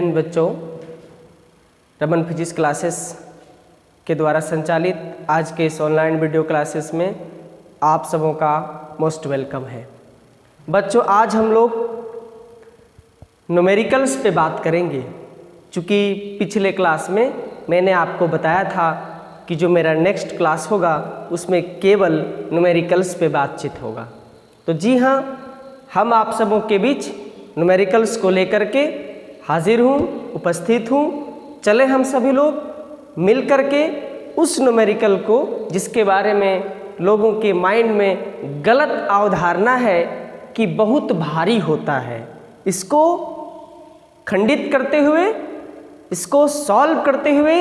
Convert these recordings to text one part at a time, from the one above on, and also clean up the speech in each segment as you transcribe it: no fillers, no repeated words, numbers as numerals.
Given बच्चों, Raman physics classes के द्वारा संचालित आज के इस ऑनलाइन वीडियो क्लासेस में आप सबों का मोस्ट वेलकम है। बच्चों, आज हम लोग न्यूमेरिकल्स पे बात करेंगे। चूँकि पिछले क्लास में मैंने आपको बताया था कि जो मेरा नेक्स्ट क्लास होगा उसमें केवल न्यूमेरिकल्स पे बातचीत होगा। तो जी हाँ, हम आप सबों के बीच न्यूमेरिकल्स को लेकर के हाजिर हूँ, उपस्थित हूँ। चले हम सभी लोग मिल कर के उस न्यूमेरिकल को जिसके बारे में लोगों के माइंड में गलत अवधारणा है कि बहुत भारी होता है, इसको खंडित करते हुए, इसको सॉल्व करते हुए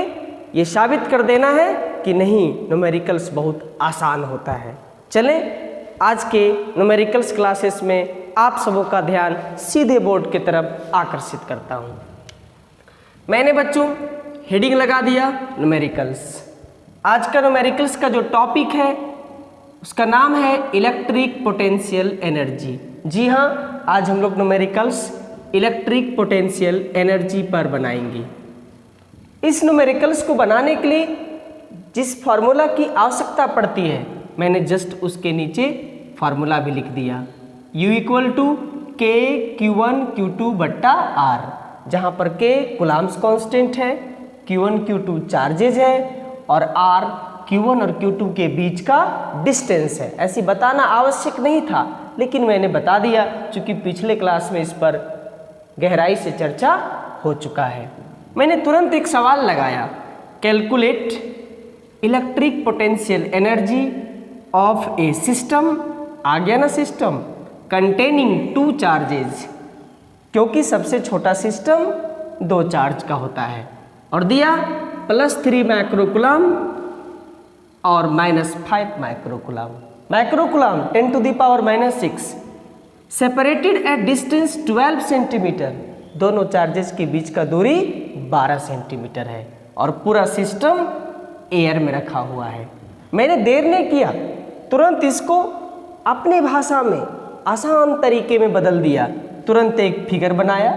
ये साबित कर देना है कि नहीं, न्यूमेरिकल्स बहुत आसान होता है। चलें आज के न्यूमेरिकल्स क्लासेस में आप सबों का ध्यान सीधे बोर्ड की तरफ आकर्षित करता हूँ। मैंने बच्चों हेडिंग लगा दिया न्यूमेरिकल्स। आज का न्यूमेरिकल्स का जो टॉपिक है उसका नाम है इलेक्ट्रिक पोटेंशियल एनर्जी। जी हाँ, आज हम लोग न्यूमेरिकल्स इलेक्ट्रिक पोटेंशियल एनर्जी पर बनाएंगे। इस न्यूमेरिकल्स को बनाने के लिए जिस फार्मूला की आवश्यकता पड़ती है, मैंने जस्ट उसके नीचे फार्मूला भी लिख दिया, U इक्वल टू के Q1 Q2 बट्टा R, जहाँ पर K कूलम्ब्स कांस्टेंट है, Q1 Q2 चार्जेज है और R Q1 और Q2 के बीच का डिस्टेंस है। ऐसी बताना आवश्यक नहीं था, लेकिन मैंने बता दिया क्योंकि पिछले क्लास में इस पर गहराई से चर्चा हो चुका है। मैंने तुरंत एक सवाल लगाया, calculate electric potential energy of a system. आ गया ना सिस्टम कंटेनिंग टू चार्जेज, क्योंकि सबसे छोटा सिस्टम 2 चार्ज का होता है, और दिया +3 माइक्रोकूलम और -5 microcoulomb. Microcoulomb 10⁻⁻⁶, separated at distance 12 centimetre. दोनों चार्जेस के बीच का दूरी 12 सेंटीमीटर है और पूरा सिस्टम एयर में रखा हुआ है। मैंने देर नहीं किया, तुरंत इसको अपनी भाषा में आसान तरीके में बदल दिया। तुरंत एक फिगर बनाया,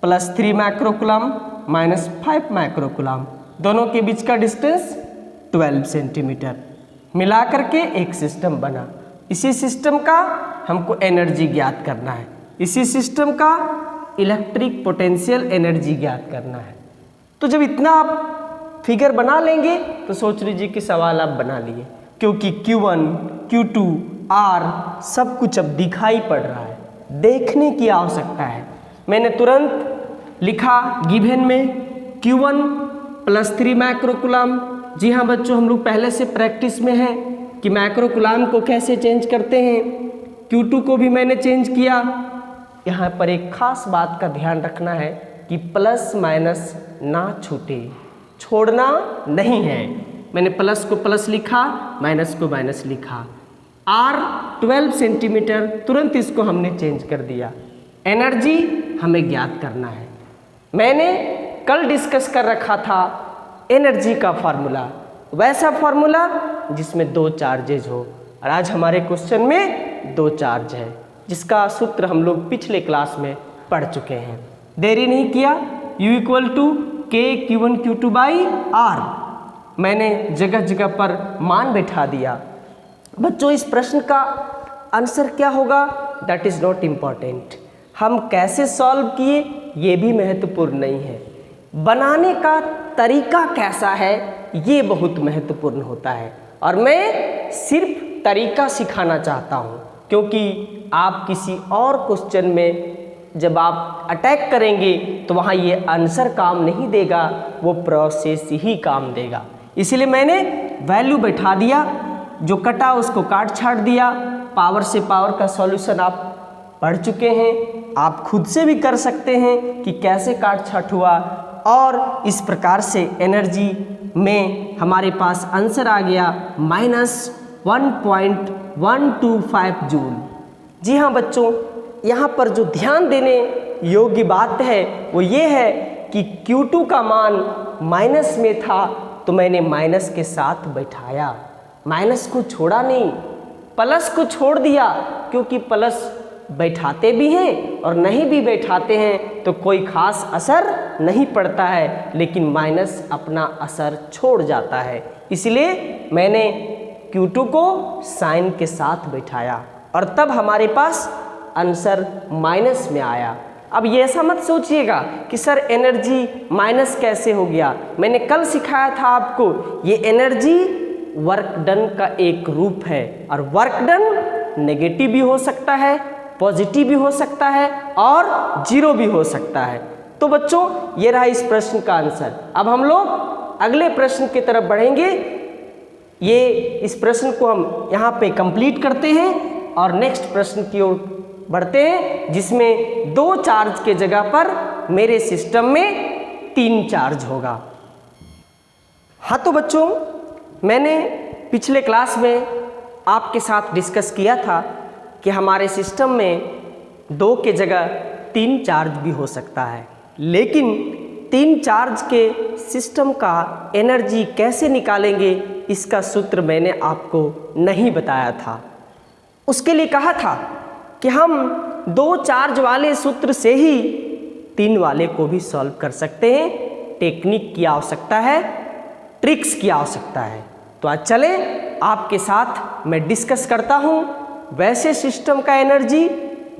+3 माइक्रोकूलम -5 माइक्रोकूलम, दोनों के बीच का डिस्टेंस 12 सेंटीमीटर, मिला करके एक सिस्टम बना। इसी सिस्टम का हमको एनर्जी ज्ञात करना है, इसी सिस्टम का इलेक्ट्रिक पोटेंशियल एनर्जी ज्ञात करना है। तो जब इतना आप फिगर बना लेंगे तो सोच लीजिए कि सवाल आप बना लिए, क्योंकि Q1 Q2 R सब कुछ अब दिखाई पड़ रहा है, देखने की आवश्यकता है। मैंने तुरंत लिखा गिवन में Q1 +3 माइक्रोकूलम। जी हाँ बच्चों, हम लोग पहले से प्रैक्टिस में हैं कि माइक्रोकूलम को कैसे चेंज करते हैं। Q2 को भी मैंने चेंज किया। यहाँ पर एक खास बात का ध्यान रखना है कि प्लस माइनस ना छूटे, छोड़ना नहीं है। मैंने प्लस को प्लस लिखा, माइनस को माइनस लिखा। R 12 सेंटीमीटर, तुरंत इसको हमने चेंज कर दिया। एनर्जी हमें ज्ञात करना है। मैंने कल डिस्कस कर रखा था एनर्जी का फार्मूला, वैसा फार्मूला जिसमें 2 चार्जेज हो, और आज हमारे क्वेश्चन में 2 चार्ज है, जिसका सूत्र हम लोग पिछले क्लास में पढ़ चुके हैं। देरी नहीं किया, U इक्वल टू के Q1 Q2 बाई R, मैंने जगह जगह पर मान बैठा दिया। बच्चों, इस प्रश्न का आंसर क्या होगा दैट इज़ नॉट इम्पॉर्टेंट। हम कैसे सॉल्व किए ये भी महत्वपूर्ण नहीं है, बनाने का तरीका कैसा है ये बहुत महत्वपूर्ण होता है। और मैं सिर्फ तरीका सिखाना चाहता हूँ, क्योंकि आप किसी और क्वेश्चन में जब आप अटैक करेंगे तो वहाँ ये आंसर काम नहीं देगा, वो प्रोसेस ही काम देगा। इसीलिए मैंने वैल्यू बैठा दिया, जो कटा उसको काट छाट दिया। पावर से पावर का सॉल्यूशन आप पढ़ चुके हैं, आप खुद से भी कर सकते हैं कि कैसे काट छाट हुआ, और इस प्रकार से एनर्जी में हमारे पास आंसर आ गया -1.125 जूल। जी हाँ बच्चों, यहाँ पर जो ध्यान देने योग्य बात है वो ये है कि Q2 का मान माइनस में था तो मैंने माइनस के साथ बैठाया, माइनस को छोड़ा नहीं, प्लस को छोड़ दिया, क्योंकि प्लस बैठाते भी हैं और नहीं भी बैठाते हैं तो कोई खास असर नहीं पड़ता है, लेकिन माइनस अपना असर छोड़ जाता है। इसलिए मैंने Q2 को साइन के साथ बैठाया और तब हमारे पास आंसर माइनस में आया। अब ये ऐसा मत सोचिएगा कि सर एनर्जी माइनस कैसे हो गया। मैंने कल सिखाया था आपको, ये एनर्जी वर्क डन का एक रूप है और वर्क डन नेगेटिव भी हो सकता है, पॉजिटिव भी हो सकता है और जीरो भी हो सकता है। तो बच्चों ये रहा इस प्रश्न का आंसर। अब हम लोग अगले प्रश्न की तरफ बढ़ेंगे। ये इस प्रश्न को हम यहाँ पे कंप्लीट करते हैं और नेक्स्ट प्रश्न की ओर बढ़ते हैं, जिसमें 2 चार्ज के जगह पर मेरे सिस्टम में 3 चार्ज होगा। हाँ तो बच्चों, मैंने पिछले क्लास में आपके साथ डिस्कस किया था कि हमारे सिस्टम में 2 के जगह 3 चार्ज भी हो सकता है, लेकिन 3 चार्ज के सिस्टम का एनर्जी कैसे निकालेंगे इसका सूत्र मैंने आपको नहीं बताया था। उसके लिए कहा था कि हम 2 चार्ज वाले सूत्र से ही 3 वाले को भी सॉल्व कर सकते हैं। टेक्निक की आवश्यकता है, ट्रिक्स की आवश्यकता है। तो आज चले आपके साथ मैं डिस्कस करता हूँ वैसे सिस्टम का एनर्जी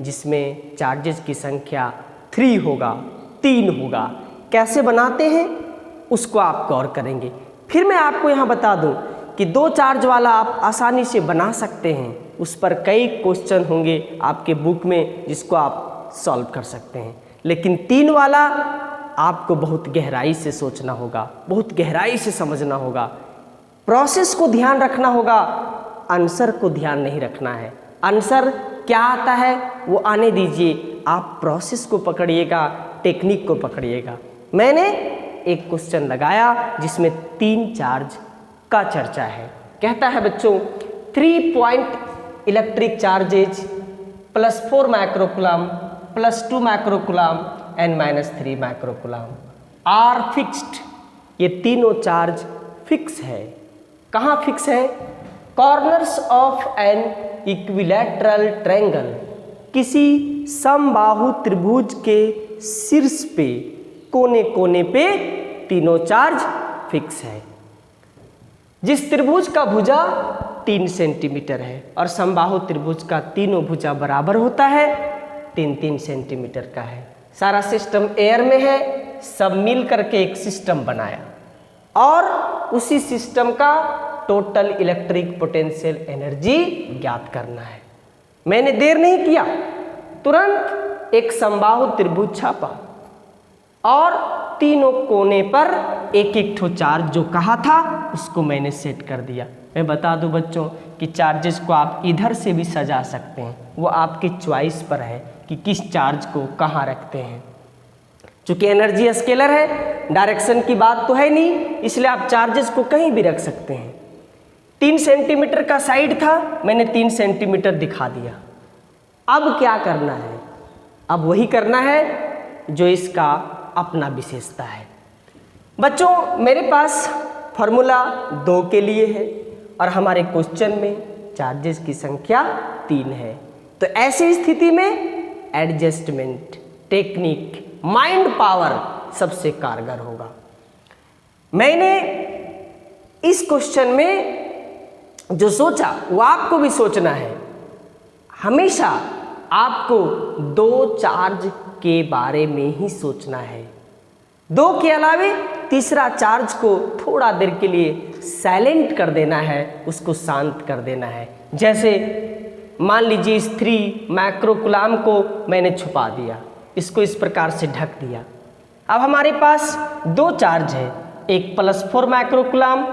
जिसमें चार्जेस की संख्या 3 होगा, 3 होगा। कैसे बनाते हैं उसको आप गौर करेंगे। फिर मैं आपको यहाँ बता दूँ कि 2 चार्ज वाला आप आसानी से बना सकते हैं। उस पर कई क्वेश्चन होंगे आपके बुक में जिसको आप सॉल्व कर सकते हैं, लेकिन 3 वाला आपको बहुत गहराई से सोचना होगा, बहुत गहराई से समझना होगा। प्रोसेस को ध्यान रखना होगा, आंसर को ध्यान नहीं रखना है। आंसर क्या आता है वो आने दीजिए, आप प्रोसेस को पकड़िएगा, टेक्निक को पकड़िएगा। मैंने एक क्वेश्चन लगाया जिसमें 3 चार्ज का चर्चा है। कहता है बच्चों 3 point electric charges +4 microcoulomb +2 microcoulomb and -3 microcoulomb are fixed. ये तीनों चार्ज फिक्स है। कहाँ फिक्स है? Corners of an equilateral triangle, किसी समबाहु त्रिभुज के शीर्ष पे कोने कोने पे तीनों चार्ज फिक्स है। जिस त्रिभुज का भुजा 3 सेंटीमीटर है और समबाहु त्रिभुज का तीनों भुजा बराबर होता है, 3-3 सेंटीमीटर का है। सारा सिस्टम एयर में है, सब मिल करके एक सिस्टम बनाया और उसी सिस्टम का टोटल इलेक्ट्रिक पोटेंशियल एनर्जी ज्ञात करना है। मैंने देर नहीं किया, तुरंत एक समबाहु त्रिभुज छापा और तीनों कोने पर एक एक ठो चार्ज जो कहा था उसको मैंने सेट कर दिया। मैं बता दूं बच्चों कि चार्जेस को आप इधर से भी सजा सकते हैं, वो आपकी चॉइस पर है कि किस चार्ज को कहाँ रखते हैं। चूँकि एनर्जी स्केलर है, डायरेक्शन की बात तो है नहीं, इसलिए आप चार्जेस को कहीं भी रख सकते हैं। 3 सेंटीमीटर का साइड था, मैंने 3 सेंटीमीटर दिखा दिया। अब क्या करना है? अब वही करना है जो इसका अपना विशेषता है। बच्चों मेरे पास फॉर्मूला 2 के लिए है और हमारे क्वेश्चन में चार्जेस की संख्या 3 है। तो ऐसी स्थिति में एडजस्टमेंट टेक्निक, माइंड पावर सबसे कारगर होगा। मैंने इस क्वेश्चन में जो सोचा वो आपको भी सोचना है। हमेशा आपको 2 चार्ज के बारे में ही सोचना है। 2 के अलावे तीसरा चार्ज को थोड़ा देर के लिए साइलेंट कर देना है, उसको शांत कर देना है। जैसे मान लीजिए इस 3 माइक्रोकूलम को मैंने छुपा दिया, इसको इस प्रकार से ढक दिया। अब हमारे पास 2 चार्ज है, एक +4 माइक्रोकूलम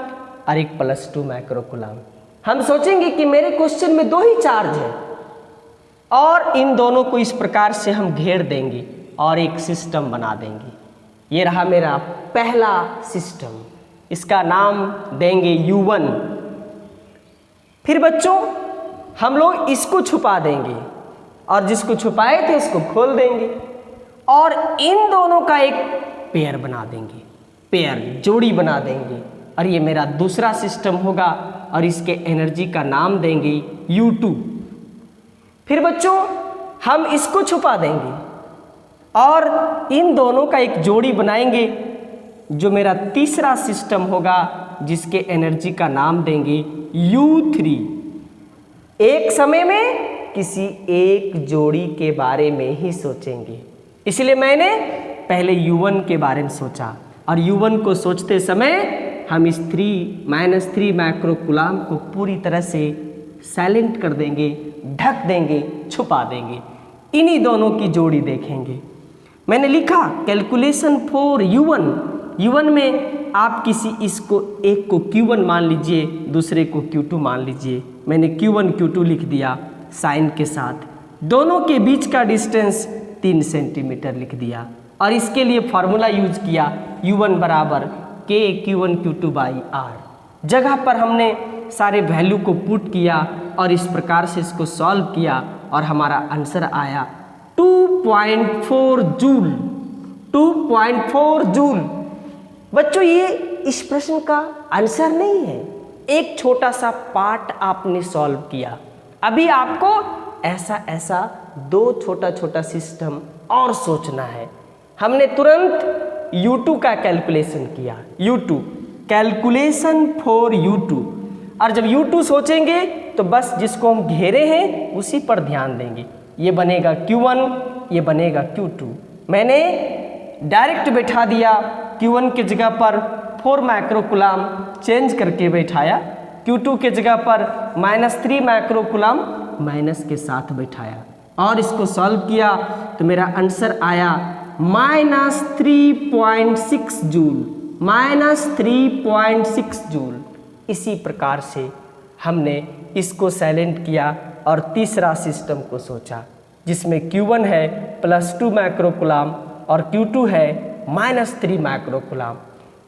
और एक +2 माइक्रोकूलम। हम सोचेंगे कि मेरे क्वेश्चन में 2 ही चार्ज है और इन दोनों को इस प्रकार से हम घेर देंगे और एक सिस्टम बना देंगे। ये रहा मेरा पहला सिस्टम, इसका नाम देंगे U1। फिर बच्चों हम लोग इसको छुपा देंगे और जिसको छुपाए थे उसको खोल देंगे और इन दोनों का एक पेयर बना देंगे, पेयर जोड़ी बना देंगे और ये मेरा दूसरा सिस्टम होगा और इसके एनर्जी का नाम देंगे U2। फिर बच्चों हम इसको छुपा देंगे और इन दोनों का एक जोड़ी बनाएंगे जो मेरा तीसरा सिस्टम होगा, जिसके एनर्जी का नाम देंगे U3। एक समय में किसी एक जोड़ी के बारे में ही सोचेंगे, इसलिए मैंने पहले U1 के बारे में सोचा और U1 को सोचते समय हम इस 3 माइक्रो कूलाम को पूरी तरह से साइलेंट कर देंगे, ढक देंगे, छुपा देंगे। इन्हीं दोनों की जोड़ी देखेंगे। मैंने लिखा कैलकुलेशन फॉर U1 में आप किसी इसको एक को Q1 मान लीजिए, दूसरे को Q2 मान लीजिए। मैंने Q1 Q2 लिख दिया साइन के साथ। दोनों के बीच का डिस्टेंस 3 सेंटीमीटर लिख दिया और इसके लिए फॉर्मूला यूज किया U1 बराबर K Q1 Q2 by R। जगह पर हमने सारे वैल्यू को पुट किया और इस प्रकार से इसको सॉल्व किया और हमारा आंसर आया 2.4 जूल। 2.4 जूल। बच्चों, ये इस प्रश्न का आंसर नहीं है, एक छोटा सा पार्ट आपने सॉल्व किया। अभी आपको ऐसा दो छोटा छोटा सिस्टम और सोचना है। हमने तुरंत U2 का कैलकुलेशन किया। U2 कैलकुलेशन फॉर U2, और जब U2 सोचेंगे तो बस जिसको हम घेरे हैं उसी पर ध्यान देंगे। ये बनेगा Q1, ये बनेगा Q2। मैंने डायरेक्ट बैठा दिया, Q1 की जगह पर 4 माइक्रो कूलाम चेंज करके बैठाया, Q2 के जगह पर -3 माइक्रो कूलाम माइनस के साथ बैठाया और इसको सॉल्व किया तो मेरा आंसर आया -3.6 जूल। -3.6 जूल। इसी प्रकार से हमने इसको साइलेंट किया और तीसरा सिस्टम को सोचा, जिसमें Q1 है +2 माइक्रो कूलाम और Q2 है -3 माइक्रो कूलाम।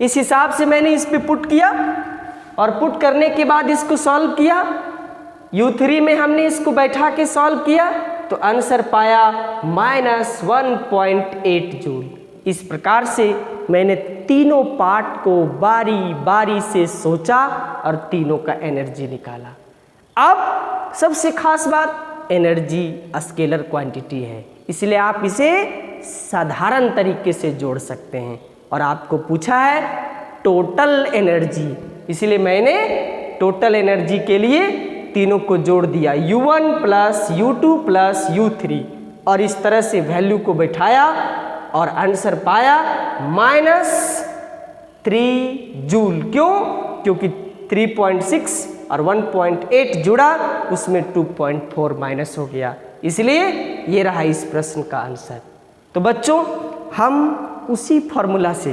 इस हिसाब से मैंने इस पे पुट किया और पुट करने के बाद इसको सॉल्व किया। U3 में हमने इसको बैठा के सॉल्व किया तो आंसर पाया -1.8 जूल। इस प्रकार से मैंने तीनों पार्ट को बारी बारी से सोचा और तीनों का एनर्जी निकाला। अब सबसे खास बात, एनर्जी स्केलर क्वांटिटी है, इसलिए आप इसे साधारण तरीके से जोड़ सकते हैं। और आपको पूछा है टोटल एनर्जी, इसलिए मैंने टोटल एनर्जी के लिए तीनों को जोड़ दिया, U1 + U2 + U3, और इस तरह से वैल्यू को बैठाया और आंसर पाया -3 जूल। क्यों? क्योंकि 3.6 और 1.8 जुड़ा, उसमें 2.4 माइनस हो गया, इसलिए ये रहा इस प्रश्न का आंसर। तो बच्चों, हम उसी फॉर्मूला से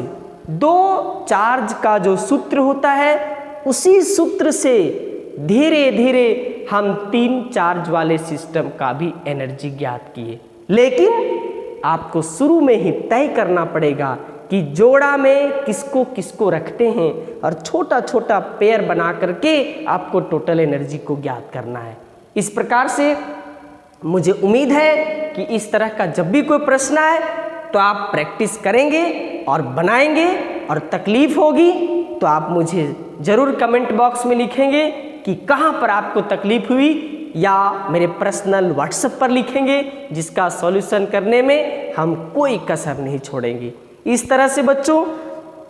दो चार्ज का जो सूत्र होता है, उसी सूत्र से धीरे धीरे हम 3 चार्ज वाले सिस्टम का भी एनर्जी ज्ञात किए। लेकिन आपको शुरू में ही तय करना पड़ेगा कि जोड़ा में किसको किसको रखते हैं और छोटा छोटा पेयर बना करके आपको टोटल एनर्जी को ज्ञात करना है। इस प्रकार से मुझे उम्मीद है कि इस तरह का जब भी कोई प्रश्न आए तो आप प्रैक्टिस करेंगे और बनाएंगे, और तकलीफ होगी तो आप मुझे ज़रूर कमेंट बॉक्स में लिखेंगे कि कहाँ पर आपको तकलीफ हुई, या मेरे पर्सनल व्हाट्सएप पर लिखेंगे, जिसका सॉल्यूशन करने में हम कोई कसर नहीं छोड़ेंगे। इस तरह से बच्चों,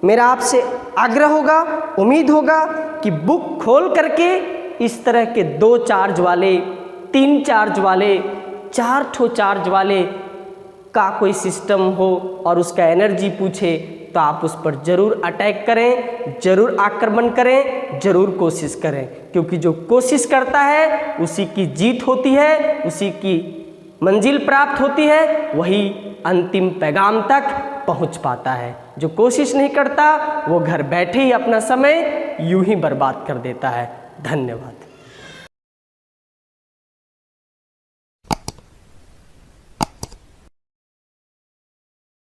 मेरा आपसे आग्रह होगा, उम्मीद होगा कि बुक खोल करके इस तरह के 2 चार्ज वाले, 3 चार्ज वाले, 4 चार्ज वाले का कोई सिस्टम हो और उसका एनर्जी पूछे तो आप उस पर ज़रूर अटैक करें, ज़रूर आक्रमण करें, ज़रूर कोशिश करें, क्योंकि जो कोशिश करता है उसी की जीत होती है, उसी की मंजिल प्राप्त होती है, वही अंतिम पैगाम तक पहुंच पाता है। जो कोशिश नहीं करता वो घर बैठे ही अपना समय यूं ही बर्बाद कर देता है। धन्यवाद।